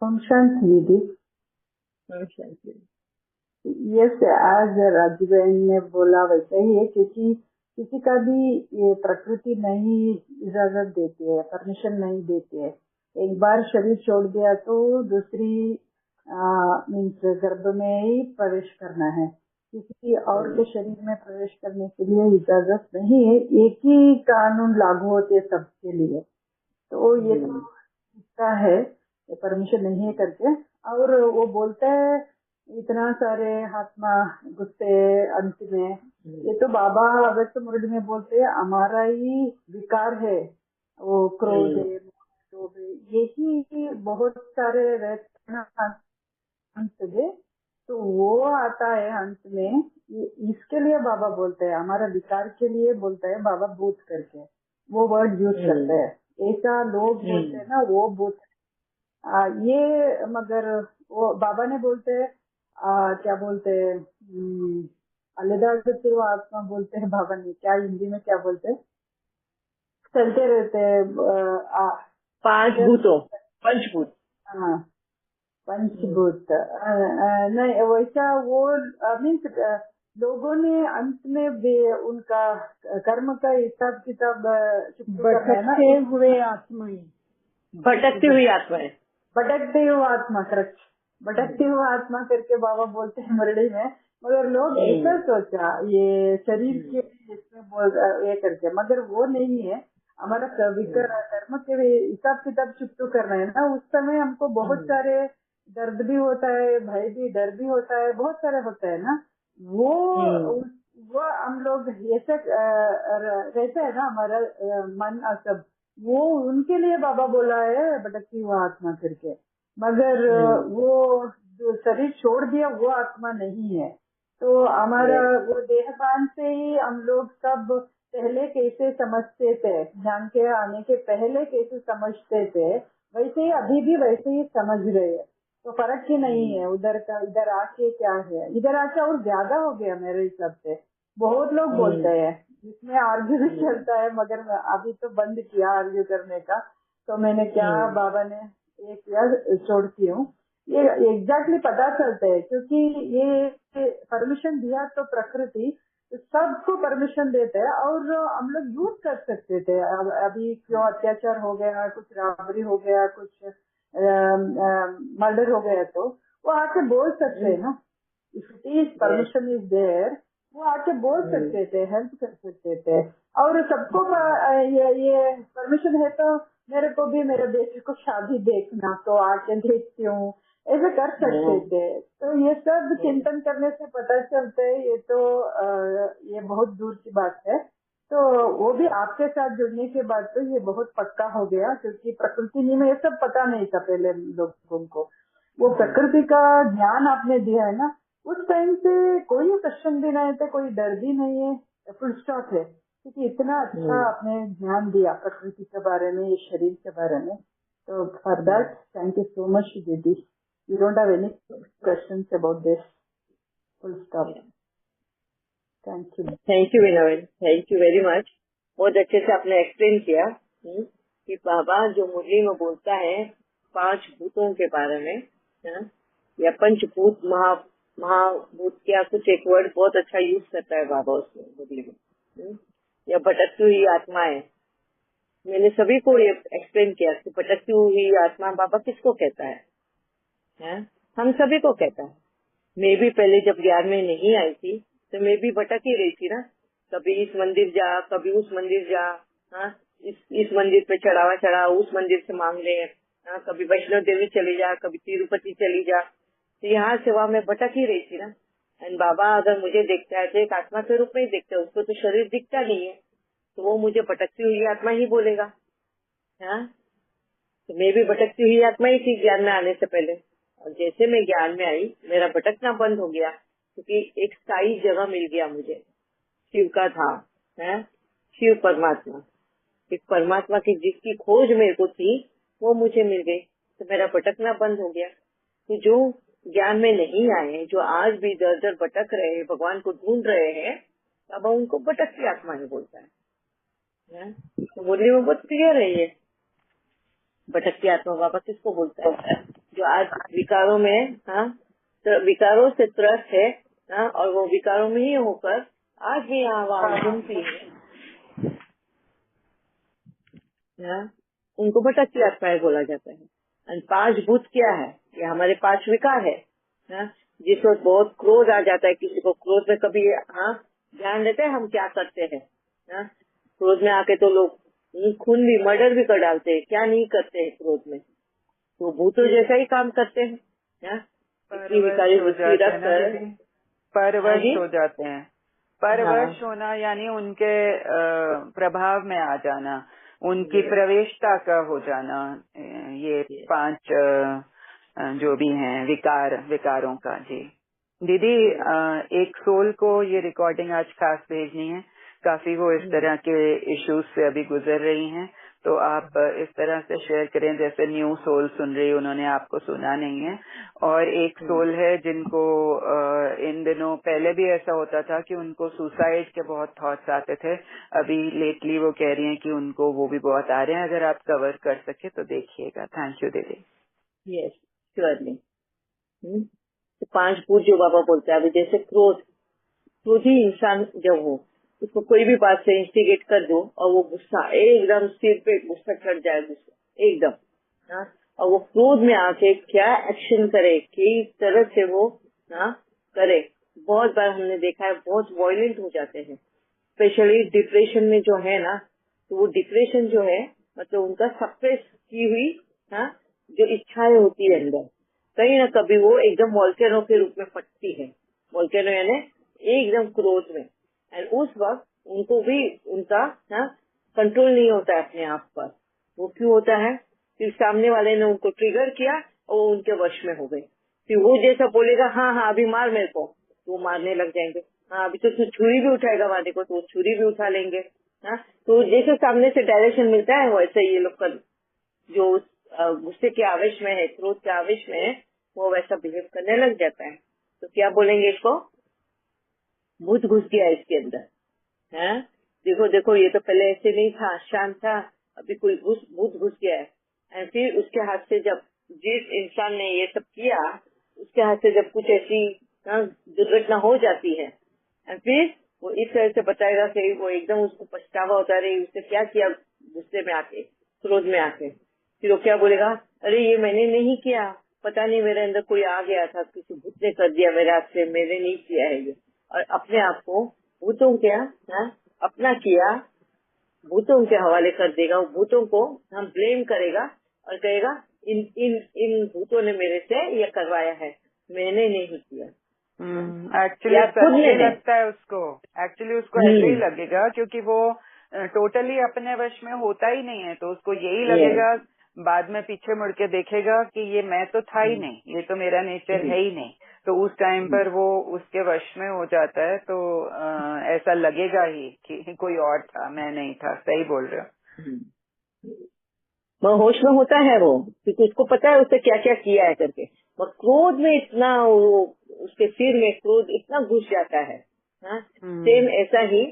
ओम शांति दीदी। यस, आज राजू बहन ने बोला वैसे ही है, क्योंकि किसी का भी ये प्रकृति नहीं इजाजत देती है, परमिशन नहीं देती है। एक बार शरीर छोड़ दिया तो दूसरी मीन्स गर्भ में ही प्रवेश करना है। किसी और के शरीर में प्रवेश करने के लिए इजाजत नहीं है। एक ही कानून लागू होते है सबके लिए। तो ये तो इसका है, परमिशन नहीं है करके। और वो बोलते हैं इतना सारे आत्मा गुस्से अंत में, ये तो बाबा अगस्त मुरली में बोलते हैं हमारा ही विकार है, वो क्रोध है, लोभ है, यही बहुत सारे रहते हैं अंत में। तो वो आता है अंत में, इसके लिए बाबा बोलते हैं, हमारा विकार के लिए बोलते हैं बाबा भूत करके, वो वर्ड यूज करते हैं। ऐसा लोग बोलते हैं ना, वो भूत ये। मगर वो बाबा ने बोलते हैं क्या बोलते हैं, अलग आत्मा बोलते हैं बाबा ने, क्या हिंदी में क्या बोलते हैं, चलते रहते हैं पांच भूतों, पंचभूत। हाँ, पंचभूत नहीं वैसा। वो मीन्स लोगों ने अंत में उनका कर्म का हिसाब किताब भटकते हुए आत्माएं, भटकती हुई आत्माएं, भटकते हुए आत्मा, करेक्ट, भटकते हुए आत्मा करके बाबा बोलते हैं मुरली में। मगर लोग ऐसा सोचा ये शरीर के इसमें बोल ये करके, मगर वो नहीं है। हमारा कर्म के हिसाब किताब चुप करना है ना, उस समय हमको बहुत सारे दर्द भी होता है, भय भी, डर भी होता है, बहुत सारे होता है ना। वो हम लोग ऐसे रहता है ना हमारा मन सब, वो उनके लिए बाबा बोला है भटकती हुआ आत्मा करके। मगर वो जो शरीर छोड़ दिया वो आत्मा नहीं है। तो हमारा वो देहपान से ही हम लोग सब पहले कैसे समझते थे, ज्ञान के आने के पहले कैसे समझते थे, वैसे ही अभी भी वैसे ही समझ रहे हैं। तो फर्क ही नहीं है उधर का इधर आके क्या है, इधर आके और ज्यादा हो गया मेरे हिसाब से। बहुत लोग बोलते हैं, इसमें आर्ग्यू भी चलता है, मगर अभी तो बंद किया आर्ग्यू करने का। तो मैंने क्या बाबा ने ये किया, छोड़ती हूँ। ये एग्जैक्टली पता चलता है, क्योंकि ये परमिशन दिया तो प्रकृति सबको परमिशन देते हैं, और हम लोग यूज कर सकते थे। अभी क्यों अत्याचार हो गया, कुछ रॉबरी हो गया, कुछ मर्डर हो गया, तो वो आके बोल सकते हैं ना, if it is permission is there, वो आके बोल सकते थे, हेल्प कर सकते थे। और सबको ये परमिशन है, तो मेरे को भी मेरे बेटे को शादी देखना, तो आके देखती हूँ, ऐसे कर सकते थे। तो ये सब चिंतन करने से पता चलता है, ये तो ये बहुत दूर की बात है। तो वो भी आपके साथ जुड़ने के बाद तो ये बहुत पक्का हो गया, क्योंकि प्रकृति में ये सब पता नहीं था पहले लोगों को। वो प्रकृति का ज्ञान आपने दिया है ना, उस टाइम से कोई क्वेश्चन भी नहीं थे, कोई डर भी नहीं है, फुल स्टॉप है, क्योंकि इतना अच्छा आपने ज्ञान दिया प्रकृति के बारे में, ये शरीर के बारे में। तो for that thank you so much दीदी। You don't have any questions about this, full stop. Thank you Vinod, thank you very much. बहुत अच्छे से आपने एक्सप्लेन किया कि बाबा जो मुरली में बोलता है पांच भूतों के बारे में, या पंचभूत, महाभूत, क्या कुछ एक वर्ड बहुत अच्छा यूज करता है बाबा उसमें मुरली में, या भटकती हुई आत्माएं। मैंने सभी को ये एक्सप्लेन किया कि भटकती हुई आत्मा बाबा किसको कहता है? हम सभी को कहता है। मैं भी पहले जब ज्ञान में नहीं आई थी तो मैं भी भटक ही रही थी ना, कभी इस मंदिर जा, कभी उस मंदिर जा, इस मंदिर पे चढ़ावा चढ़ा, उस मंदिर से मांग ले, कभी वैष्णो देवी चली जा, कभी तिरुपति चली जा। तो यहाँ से वहाँ मैं भटक ही रही थी ना। एंड बाबा अगर मुझे देखता है तो एक आत्मा के रूप में ही देखते हैं, उसको तो शरीर दिखता नहीं है, तो वो मुझे भटकती हुई आत्मा ही बोलेगा। तो मैं भी भटकती हुई आत्मा ही थी ज्ञान में आने से पहले। और जैसे मैं ज्ञान में आई मेरा भटकना बंद हो गया, क्योंकि एक स्थायी जगह मिल गया मुझे, शिव का धाम है, शिव परमात्मा, एक परमात्मा की जिसकी खोज मेरे को थी वो मुझे मिल गई, तो मेरा भटकना बंद हो गया। तो जो ज्ञान में नहीं आए, जो आज भी दर दर भटक रहे हैं, भगवान को ढूंढ रहे हैं, अब उनको भटकती आत्मा ही बोलता है। तो मुरली में बहुत क्लियर है ये, भटकती आत्मा बाबा किसको बोलता है? जो आज विकारों में, हाँ, तो विकारों से त्रस्त है, हाँ, और वो विकारों में ही होकर आज भी यहाँ वहाँ घूमती है, हाँ, उनको भटकती आत्माएं बोला जाता है। और 5 भूत क्या है? ये हमारे 5 विकार है, हाँ, जिस वक्त बहुत क्रोध आ जाता है किसी को, क्रोध में कभी, हाँ, ध्यान देते हैं हम क्या करते हैं, हाँ, क्रोध में आके तो लोग खून भी, मर्डर भी कर डालते हैं, क्या नहीं करते हैं क्रोध में, तो भूतों जैसा ही काम करते हैं, हाँ, इतनी विकारी वृत्ति रख कर, परवश हो जाते हैं। परवश हाँ, होना यानी उनके प्रभाव में आ जाना, उनकी प्रवेशता का हो जाना, ये 5 जो भी हैं विकारों का। जी दीदी, एक सोल को ये रिकॉर्डिंग आज खास भेजनी है, काफी वो इस तरह के इश्यूज से अभी गुजर रही हैं, तो आप इस तरह से शेयर करें जैसे न्यू सोल सुन रही, उन्होंने आपको सुना नहीं है। और एक सोल है जिनको इन दिनों, पहले भी ऐसा होता था कि उनको सुसाइड के बहुत थॉट्स आते थे, अभी लेटली वो कह रही हैं कि उनको वो भी बहुत आ रहे हैं। अगर आप कवर कर सके तो देखिएगा। थैंक यू दीदी। Yes, surely. तो 5 भूत जो बाबा बोलते हैं, अभी जैसे क्रोधी इंसान जब हो, उसको कोई भी बात से इंस्टिगेट कर दो और वो गुस्सा एकदम सिर पे गुस्सा चढ़ जाए, गुस्सा एकदम, हाँ, और वो क्रोध में आके क्या एक्शन करे, किस तरह से वो, हाँ, करे। बहुत बार हमने देखा है, बहुत वायलेंट हो जाते हैं, स्पेशली डिप्रेशन में जो है ना, तो वो डिप्रेशन जो है, मतलब उनका सप्रेस की हुई, हाँ, जो इच्छाएं होती है अंदर, कहीं ना कभी वो एकदम वॉल्केनो के रूप में फटती है। वॉल्केनो यानी एकदम क्रोध में, एंड उस वक्त उनको भी उनका, हाँ, कंट्रोल नहीं होता है अपने आप पर। वो क्यों होता है? फिर सामने वाले ने उनको ट्रिगर किया और वो उनके वश में हो गए। फिर वो जैसा बोलेगा, हाँ हाँ अभी मार मेरे को, तो वो मारने लग जाएंगे। हाँ अभी तो तू छुरी भी उठाएगा मारने को, तो वो छुरी भी उठा लेंगे। हाँ, तो जैसे सामने से डायरेक्शन मिलता है वैसे ये लोग जो गुस्से के आवेश में है, क्रोध के आवेश में है, वो वैसा बिहेव करने लग जाता है। तो क्या बोलेंगे इसको? भूत घुस गया इसके अंदर, है। देखो देखो, ये तो पहले ऐसे नहीं था, शांत था, अभी कोई भूत घुस गया है। एंड फिर उसके हाथ से जब, जिस इंसान ने ये सब किया, उसके हाथ से जब कुछ ऐसी दुर्घटना हो जाती है, एंड फिर वो इस तरह से बताएगा कि वो एकदम उसको पछतावा होता है, उसने क्या किया गुस्से में आके, क्रोध में आके। फिर वो क्या बोलेगा? अरे ये मैंने नहीं किया, पता नहीं मेरे अंदर कोई आ गया था, किसी भूत ने कर दिया मेरे हाथ से, मैंने नहीं किया है ये। और अपने आप को भूतों क्या, अपना किया भूतों के हवाले कर देगा। वो भूतों को हम ब्लेम करेगा और कहेगा इन इन इन भूतों ने मेरे से ये करवाया है, मैंने नहीं किया। एक्चुअली खुद सच्चे ने लगता है उसको, एक्चुअली उसको ऐसे ही लगेगा, क्योंकि वो टोटली अपने वश में होता ही नहीं है, तो उसको यही लगेगा, बाद में पीछे मुड़ के देखेगा कि ये मैं तो था ही नहीं, ये तो मेरा नेचर है ही नहीं, तो उस टाइम पर वो उसके वश में हो जाता है। तो ऐसा लगेगा ही कि कोई और था, मैं नहीं था। सही बोल रहे हो। वो होश में होता है वो, क्योंकि उसको पता है उसने क्या क्या किया है करके। वो क्रोध में इतना, वो उसके सिर में क्रोध इतना घुस जाता है। सेम ऐसा ही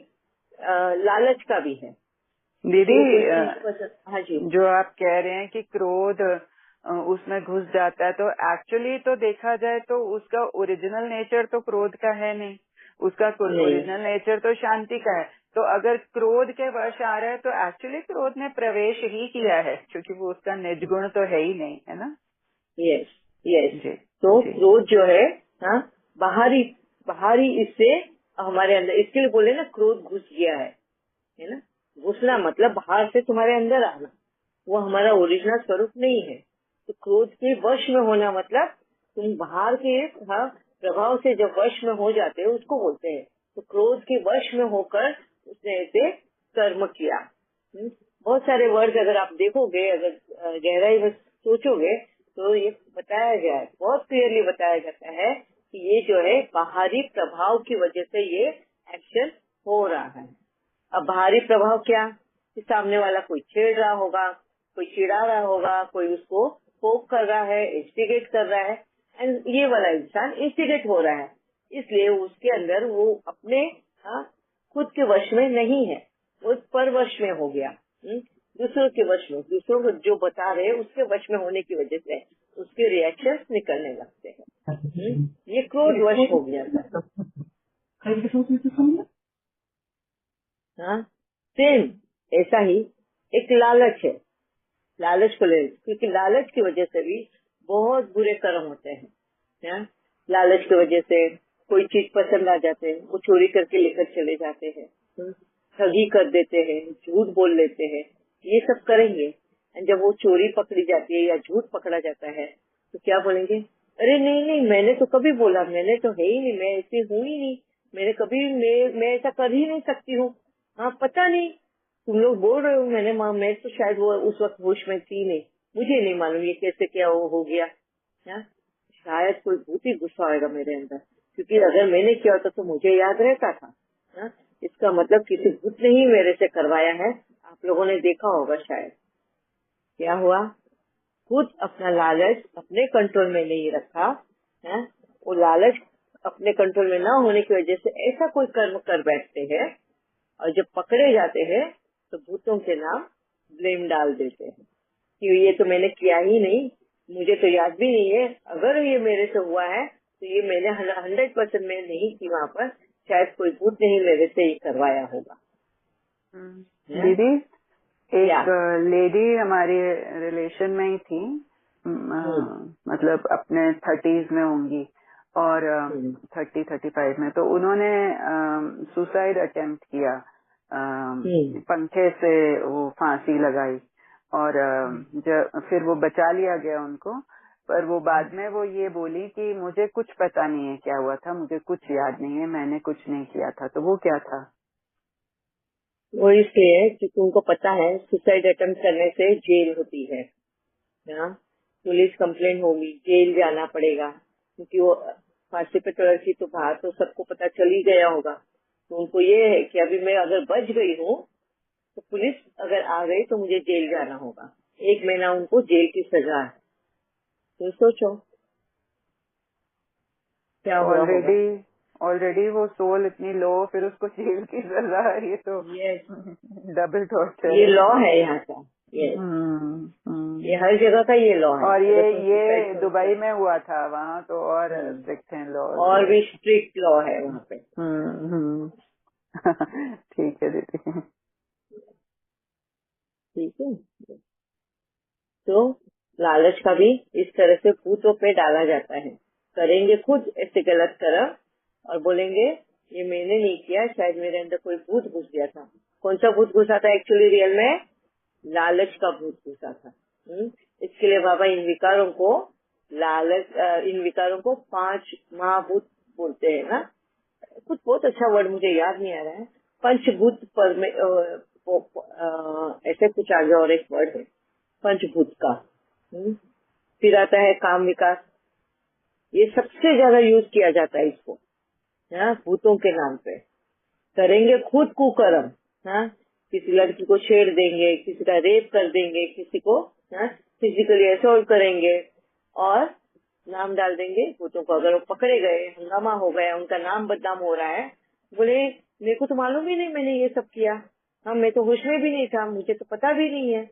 लालच का भी है। दीदी, हाँ जी, जो आप कह रहे हैं कि क्रोध उसमें घुस जाता है, तो एक्चुअली तो देखा जाए तो उसका ओरिजिनल नेचर तो क्रोध का है नहीं, उसका ओरिजिनल नेचर तो शांति का है। तो अगर क्रोध के वश आ रहा है तो एक्चुअली क्रोध ने प्रवेश ही किया है, क्योंकि वो उसका निज गुण तो है ही नहीं, है ना। Yes yes. जी, तो जी। क्रोध जो है, बाहरी बाहरी इससे हमारे अंदर, इसके लिए बोले ना क्रोध घुस गया है ना। घुसना मतलब बाहर से तुम्हारे अंदर आना, वो हमारा ओरिजिनल स्वरूप नहीं है। तो क्रोध के वश में होना मतलब तुम बाहर के प्रभाव से जब वश में हो जाते हो, उसको बोलते हैं। तो क्रोध के वश में होकर उसने ऐसे कर्म किया। बहुत सारे वर्ड अगर आप देखोगे, अगर गहराई में सोचोगे, तो ये बताया गया है, बहुत क्लियरली बताया जाता है कि ये जो है बाहरी प्रभाव की वजह से ये एक्शन हो रहा है। अब बाहरी प्रभाव क्या? कि सामने वाला कोई छेड़ रहा होगा, कोई चिढ़ा रहा होगा, कोई उसको पोक कर रहा है, इंस्टिगेट कर रहा है, एंड ये वाला इंसान इंस्टिगेट हो रहा है, इसलिए उसके अंदर वो अपने खुद के वश में नहीं है, वो परवश में हो गया। दूसरों के वश में, दूसरों को जो बता रहे उसके वश में होने की वजह से उसके रिएक्शंस निकलने लगते हैं। ये क्रोध वश हो गया था। हाँ, सेम ऐसा ही एक लालच है, लालच को ले, क्योंकि लालच की वजह से भी बहुत बुरे कर्म होते हैं। हाँ? लालच की वजह से कोई चीज पसंद आ जाते हैं, वो चोरी करके लेकर चले जाते हैं, ठगी कर देते हैं, झूठ बोल लेते हैं, ये सब करेंगे। जब वो चोरी पकड़ी जाती है या झूठ पकड़ा जाता है तो क्या बोलेंगे, अरे नहीं नहीं मैंने तो कभी बोला, मैंने तो है ही नहीं, मैं ऐसी हूँ ही नहीं, मैंने कभी मैं ऐसा कर ही नहीं सकती हूँ। हाँ पता नहीं, तुम लोग बोल रहे हो, मैं तो शायद वो उस वक्त होश में थी नहीं, मुझे नहीं मालूम ये कैसे क्या वो हो गया। हाँ? शायद कोई भूत ही गुस्सा आएगा मेरे अंदर, क्योंकि अगर मैंने किया होता तो मुझे याद रहता था। हाँ? इसका मतलब किसी भूत ने ही मेरे से करवाया है। आप लोगों ने देखा होगा शायद क्या हुआ, खुद अपना लालच अपने कंट्रोल में नहीं रखा है, वो लालच अपने कंट्रोल में ना होने की वजह से ऐसा कोई कर्म कर बैठते हैं, और जब पकड़े जाते हैं तो भूतों के नाम ब्लेम डाल देते हैं कि ये तो मैंने किया ही नहीं, मुझे तो याद भी नहीं है, अगर ये मेरे से हुआ है तो ये मैंने 100% में नहीं की वहाँ पर, शायद कोई भूत ने ही मेरे से ही करवाया होगा। दीदी एक लेडी हमारे रिलेशन में ही थी, मतलब अपने 30s में होंगी और 30-35 में, तो उन्होंने सुसाइड अटेम्प्ट किया, पंखे से वो फांसी लगाई और फिर वो बचा लिया गया उनको, पर वो बाद में वो ये बोली कि मुझे कुछ पता नहीं है क्या हुआ था, मुझे कुछ याद नहीं है, मैंने कुछ नहीं किया था। तो वो क्या था? वो इसलिए क्योंकि उनको पता है सुसाइड अटेम्प्ट करने से जेल होती है, पुलिस कंप्लेंट होगी, जेल जाना पड़ेगा, क्योंकि वो फांसी पे चढ़ी थी तो बाहर तो सबको पता चल ही गया होगा। तो उनको ये है कि अभी मैं अगर बच गई हूँ तो पुलिस अगर आ गई तो मुझे जेल जाना होगा, 1 महीना उनको जेल की सजा है। तो सोचो क्या हुआ होगा। ऑलरेडी वो सोल इतनी लो, फिर उसको जेल की सजा, ये तो डबल टॉर्चर ये लॉ है यहाँ का। ये हर जगह का ये लॉ है। और ये दुबई में हुआ था, वहाँ तो और स्ट्रिक्ट है लॉ, और भी स्ट्रिक्ट लॉ है वहाँ पे। ठीक है दीदी, ठीक है। तो लालच का भी इस तरह से भूतों पे डाला जाता है, करेंगे खुद ऐसे गलत कर्म और बोलेंगे ये मैंने नहीं किया, शायद मेरे अंदर कोई भूत घुस गया था। कौन सा भूत घुसा था? एक्चुअली रियल में लालच का भूत घुसा था। इसके लिए बाबा इन विकारों को इन विकारों को 5 महाभूत बोलते हैं ना, कुछ बहुत अच्छा वर्ड मुझे याद नहीं आ रहा है, पंचभूत पर में ऐसे कुछ आगे और एक वर्ड है पंचभूत का। फिर आता है काम विकास, ये सबसे ज्यादा यूज किया जाता है इसको, भूतों के नाम पे। करेंगे खुद कुकर्म, किसी लड़की को छेड़ देंगे, किसी का रेप कर देंगे, किसी को फिजिकली असॉल्ट करेंगे और नाम डाल देंगे भूतों को। अगर वो पकड़े गए, हंगामा हो गया, उनका नाम बदनाम हो रहा है, बोले मेरे को तो मालूम ही नहीं मैंने ये सब किया, मैं तो होश में भी नहीं था, मुझे तो पता भी नहीं है।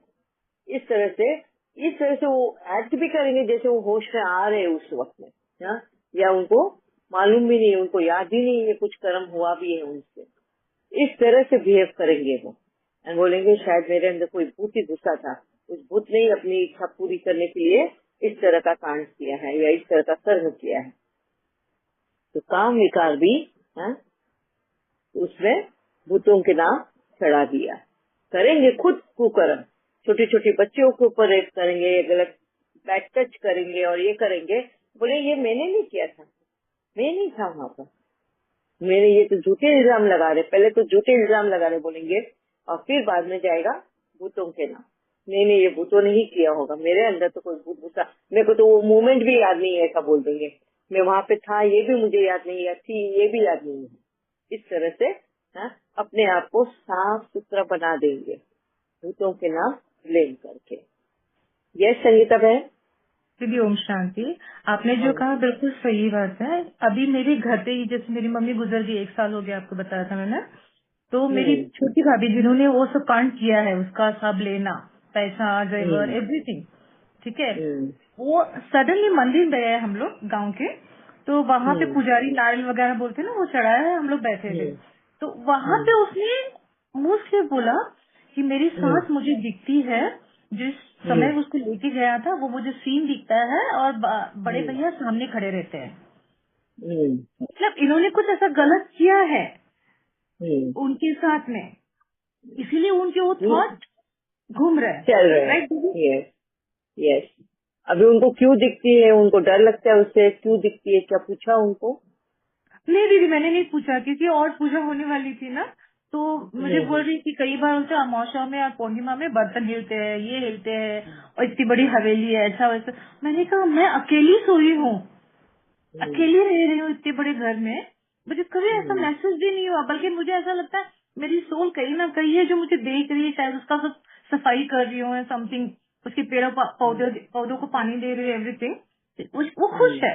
इस तरह से वो एक्ट भी करेंगे जैसे वो होश में आ रहे उस वक्त में, या उनको मालूम भी नहीं, उनको याद ही नहीं है कुछ कर्म हुआ भी है उनसे। इस तरह से बिहेव करेंगे वो, बोलेंगे शायद मेरे अंदर कोई भूत ही घुसा था, उस भूत ने अपनी इच्छा पूरी करने के लिए इस तरह का कांड किया है या इस तरह का कर्म किया है। तो काम विकार भी उसमें भूतों के नाम चढ़ा दिया। करेंगे खुद कुकर्म, छोटे छोटे बच्चों के ऊपर रेप करेंगे, गलत बैक टच करेंगे और ये करेंगे, बोले ये मैंने नहीं किया था, मैं नहीं था वहाँ पर, मेरे ये तो झूठे इल्जाम लगा रहे, पहले तो झूठे इल्जाम लगा रहे बोलेंगे और फिर बाद में जाएगा भूतों के नाम। नहीं ये भूतों ने ही किया होगा, मेरे अंदर तो कोई भूत घुसा, मेरे को तो वो मोमेंट भी याद नहीं है, ऐसा बोल देंगे। मैं वहाँ पे था ये भी मुझे याद नहीं है, थी ये भी याद नहीं है। इस तरह से अपने आप को साफ सुथरा बना देंगे भूतों के नाम ब्लेम करके। यस संगीता बहन। दीदी ओम शांति, आपने जो कहा बिल्कुल सही बात है। अभी मेरे घर पे ही जैसे मेरी मम्मी गुजर गई, 1 साल हो गया, आपको बताया था मैंने, तो मेरी छोटी भाभी जिन्होंने वो सब कांड किया है, उसका सब लेना, पैसा, जेवर, एवरीथिंग, ठीक है। वो सडनली मंदिर गए हम लोग गांव के, तो वहाँ पे पुजारी नारियल वगैरह बोलते हैं ना, वो चढ़ाया है, हम लोग बैठे थे। तो वहाँ पे उसने मुंह से बोला कि मेरी सांस मुझे दिखती है, जिस समय उसको लेके गया था वो मुझे सीन दिखता है, और बड़े भैया सामने खड़े रहते हैं। मतलब इन्होंने कुछ ऐसा गलत किया है उनके साथ में, इसीलिए उनके वो थॉट घूम रहे हैं, चल रहे हैं। राइट? यस। अभी उनको क्यों दिखती है, उनको डर लगता है उससे, क्यों दिखती है, क्या पूछा उनको? नहीं दीदी, मैंने नहीं पूछा, क्योंकि और पूजा होने वाली थी ना, तो मुझे बोल रही थी कई बार उनसे अमावस्या में और पूर्णिमा में बर्तन हिलते हैं, ये हिलते हैं, और इतनी बड़ी हवेली है, ऐसा वैसा। मैंने कहा मैं अकेली सोई हूँ, अकेली रह रही हूँ इतने बड़े घर में, मुझे कभी ऐसा महसूस भी नहीं हुआ। बल्कि मुझे ऐसा लगता है मेरी सोल कहीं ना कहीं है जो मुझे देख रही है, शायद उसका सब सफाई कर रही हूँ, समथिंग, उसके पेड़ों पौधों को पानी दे रही है, एवरीथिंग, वो खुश है।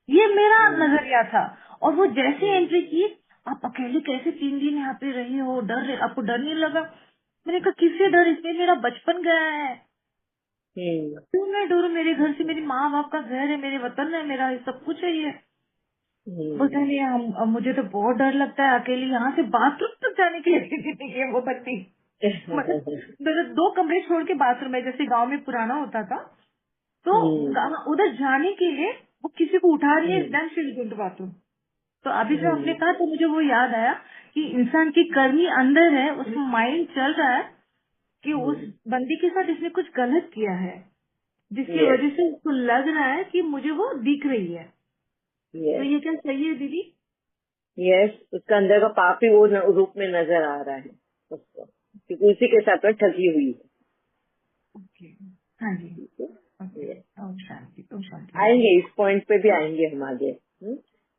ये मेरा नजरिया था। और वो जैसे एंट्री की, आप अकेले कैसे 3 दिन यहाँ पे रही हो, आपको डर नहीं लगा? मैंने कहा किससे डर, इसमें मेरा बचपन गया है, क्यों मैं डरूं? मेरे घर से, मेरी माँ बाप का घर है, मेरे वतन है, मेरा सब कुछ है ये। पता नहीं, मुझे तो बहुत डर लगता है अकेली यहाँ से बाथरूम तक जाने के लिए वो बत्ती। मतलब मेरे 2 कमरे छोड़ के बाथरूम है, जैसे गांव में पुराना होता था, तो उधर जाने के लिए वो किसी को उठा रही है, then she will go to bathroom. तो अभी जो आपने कहा, तो मुझे वो याद आया कि इंसान की करनी अंदर है, उसमें माइंड चल रहा है कि उस बंदी के साथ इसने कुछ गलत किया है, जिसकी वजह से उसको लग रहा है कि मुझे वो दिख रही है। तो ये क्या सही है दीदी? यस, उसका अंदर का पाप ही वो रूप में नजर आ रहा है उसको, क्योंकि उसी के साथ में ठगी हुई है। ओके, हाँ जी, ओके, ओम शांति, ओम शांति। आएंगे, इस पॉइंट पे भी आएंगे हम आगे।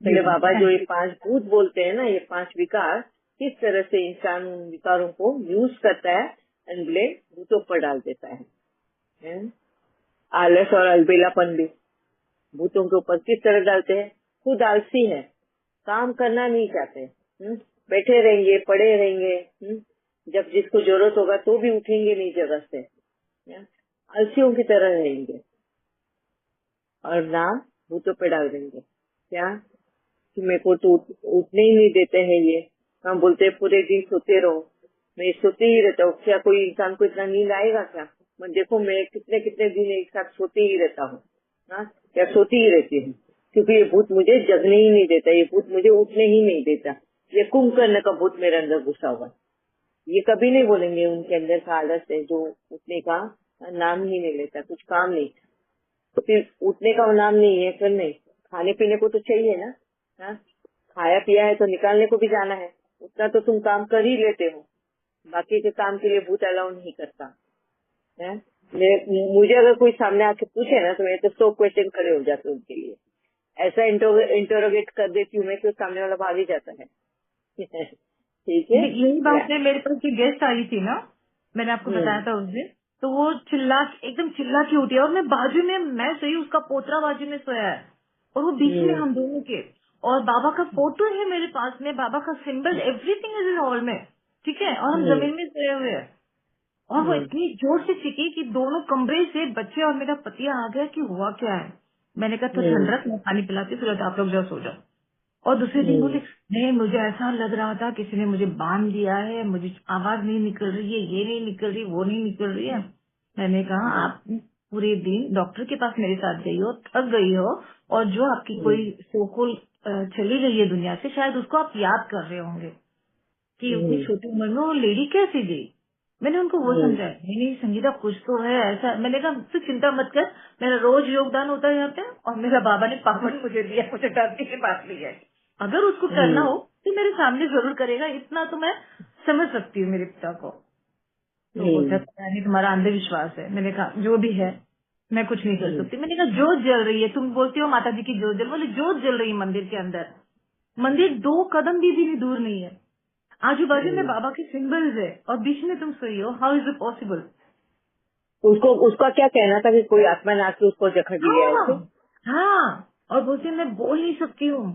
पहले बाबा जो ये 5 भूत बोलते हैं ना, ये 5 विकार, किस तरह से इंसान उन विकारों को यूज करता है एंड ब्लेम भूतों पर डाल देता है। आलस और अलबेलापन भी भूतों के ऊपर किस तरह डालते हैं। खुद आलसी है, काम करना नहीं चाहते, बैठे रहेंगे, पड़े रहेंगे, जब जिसको जरूरत होगा तो भी उठेंगे नहीं जगह से, आलसियों की तरह रहेंगे, और नाम भूतों पे डाल देंगे। क्या कि मेरे को तो उठने ही नहीं देते हैं ये, हम बोलते हैं पूरे दिन सोते रहो, मैं सोते ही रहता हूँ। क्या कोई इंसान को इतना नींद आएगा क्या? मैं देखो, मैं कितने कितने दिन एक साथ सोते ही रहता हूँ, क्या सोती ही रहती हूँ, क्योंकि ये भूत मुझे जगने ही नहीं देता, ये भूत मुझे उठने ही नहीं देता। ये कुंभकर्ण का भूत मेरे अंदर घुसा हुआ, ये कभी नहीं बोलेंगे। उनके अंदर का आलस है जो उठने का नाम ही नहीं लेता, कुछ काम नहीं, तो फिर उठने का नाम नहीं है, फिर नहीं, खाने पीने को तो चाहिए ना, खाया पिया है तो निकालने को भी जाना है, उतना तो तुम काम कर ही लेते हो, बाकी के काम के लिए भूत अलाउ नहीं करता है। मुझे अगर कोई सामने आके पूछे ना, तो मैं तो 100 क्वेश्चन खड़े हो जाते उनके लिए, ऐसा इंटरोगेट कर देती हूँ मैं कि सामने वाला भाग ही जाता है। ठीक है, यही बात है। मेरे पास जो गेस्ट आई थी ना, मैंने आपको बताया था उस दिन, तो वो एकदम चिल्ला के उठी, और मैं बाजू में, मैं सही, उसका पोतरा बाजू में सोया है, और वो बीच में हम दोनों के, और बाबा का फोटो है मेरे पास में, बाबा का symbol, everything is in hall में, ठीक है, और हम जमीन में सोए हुए हैं। और वो इतनी जोर से चीखी कि दोनों कमरे से बच्चे और मेरा पति आ गया कि हुआ क्या है। मैंने कहा तो ठंड रख, मैं पानी पिलाती, फिर आप लोग जाओ सो जाओ। और दूसरे दिन बोले नहीं, मुझे ऐसा लग रहा था किसी ने मुझे बांध दिया है, मुझे आवाज नहीं निकल रही है, ये नहीं निकल रही, वो नहीं निकल रही है। मैंने कहा आप पूरे दिन डॉक्टर के पास मेरे साथ गई हो, थक गई हो, और जो आपकी कोई सोकुल चली गई है दुनिया से, शायद उसको आप याद कर रहे होंगे कि उतनी छोटी उम्र में वो लेडी कैसे गई। मैंने उनको वो समझाया, नहीं संगीता कुछ तो है ऐसा। मैंने कहा तू चिंता मत कर, मेरा रोज योगदान होता है यहाँ पे, और मेरा बाबा ने पापड़ मुझे दिया, मुझे डरने की बात नहीं है, अगर उसको करना हो तो मेरे सामने जरूर करेगा, इतना तो मैं समझ सकती हूँ मेरे पिता को। तो बोलता पता नहीं तुम्हारा अंधविश्वास है। मैंने कहा जो भी है, मैं कुछ नहीं कर सकती। मैंने कहा जोत जल रही है, तुम बोलती हो माता जी की जोत जल, बोले जोत जल रही है मंदिर के अंदर, मंदिर 2 कदम भी दूर नहीं है, आजू बाजू में बाबा के सिंबल्स है, और बीच में तुम सोई हो, हाउ इज इट पॉसिबल? उसका क्या कहना था कि कोई आत्मा ने आके उसको जकड़ लिया है? हाँ, और बोलते मैं बोल नहीं सकती हूँ,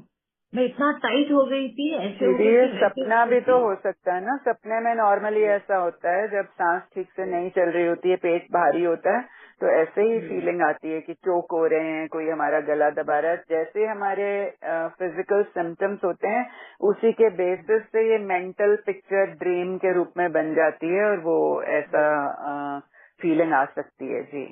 मैं इतना टाइट हो गई थी, ऐसे हो गई ये थी, सपना भी तो हो सकता है ना। सपने में नॉर्मली ऐसा होता है, जब सांस ठीक से नहीं चल रही होती है, पेट भारी होता है, तो ऐसे ही फीलिंग आती है कि चोक हो रहे हैं, कोई हमारा गला दबा रहा है। जैसे हमारे फिजिकल सिम्टम्स होते हैं, उसी के बेसिस से ये मेंटल पिक्चर ड्रीम के रूप में बन जाती है और वो ऐसा फीलिंग आ सकती है। जी